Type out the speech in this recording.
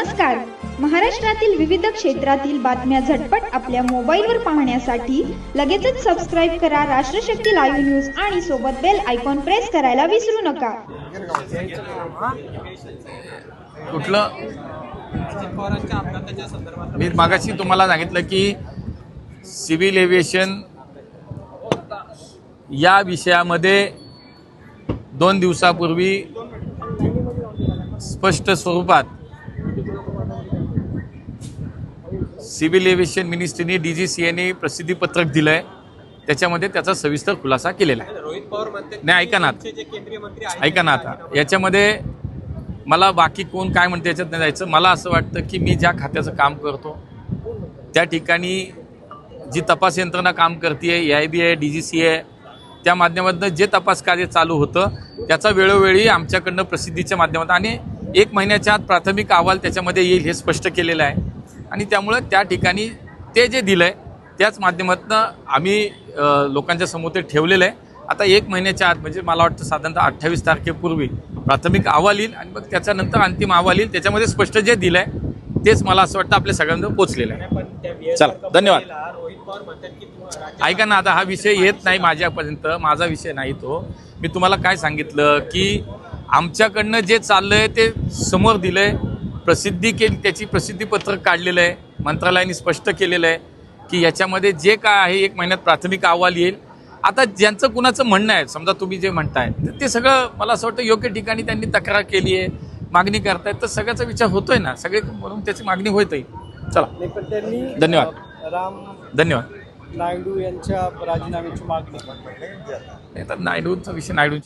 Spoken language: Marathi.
नमस्कार. महाराष्ट्रातील विविध क्षेत्रातील बातम्या झटपट आपल्या मोबाईलवर पाहण्यासाठी लगेचच सबस्क्राईब करा राष्ट्रशक्ती लाईव्ह न्यूज आणि सोबत बेल आयकॉन प्रेस करायला विसरू नका. कुठलं मी मागाशी तुम्हाला सांगितलं की सिव्हिल एव्हिएशन या विषयामध्ये 2 दिवसापूर्वी स्पष्ट स्वरूपात सिव्हिल एव्हिएशन मिनिस्ट्रीने DGCAने प्रसिद्धी पत्रक दिलंय. त्याच्यामध्ये त्याचा सविस्तर खुलासा केलेला आहे. रोहित पवार म्हणते नाही, ऐका ना आता याच्यामध्ये मला बाकी कोण काय म्हणते याच्यात नाही जायचं. मला असं वाटतं की मी ज्या खात्याचं काम करतो त्या ठिकाणी जी तपास यंत्रणा काम करते, AIB आहे, DGCA आहे, त्या माध्यमातून जे तपास कार्य चालू होतं त्याचा वेळोवेळी आमच्याकडनं प्रसिद्धीच्या माध्यमातून आणि 1 महिन्याच्या आत प्राथमिक अहवाल त्याच्यामध्ये येईल हे स्पष्ट केलेलं आहे. आणि त्यामुळं त्या ठिकाणी ते जे दिलं आहे त्याच माध्यमातून आम्ही लोकांच्या समोर ते ठेवलेलं आहे. आता 1 महिन्याच्या आत म्हणजे मला वाटतं साधारणतः 28 तारखेपूर्वी प्राथमिक अहवाल येईल आणि मग त्याच्यानंतर अंतिम अहवाल येईल. त्याच्यामध्ये स्पष्ट जे दिलं आहे तेच मला असं वाटतं आपल्या सगळ्यांना पोचलेलं आहे. चला, धन्यवाद. ऐका ना, आता हा विषय येत नाही माझ्यापर्यंत, माझा विषय नाही तो. मी तुम्हाला काय सांगितलं की आमच्याकडनं जे चाललं आहे ते समोर दिलं आहे, प्रसिद्धी केली, त्याची प्रसिद्धीपत्रक काढलेलं आहे. मंत्रालयाने स्पष्ट केलेलं आहे की याच्यामध्ये जे काय आहे 1 महिन्यात प्राथमिक अहवाल येईल. आता ज्यांचं कुणाचं म्हणणं आहे, समजा तुम्ही जे म्हणताय तर ते सगळं मला असं वाटतं योग्य ठिकाणी त्यांनी तक्रार केली आहे, मागणी करतायत, तर सगळ्याचा विचार होतोय ना, सगळे म्हणून त्याची मागणी होतही. चला, धन्यवाद. धन्यवाद. नायडू यांच्या राजीनाम्याची मागणी. तर नायडूंचा विषय नायडू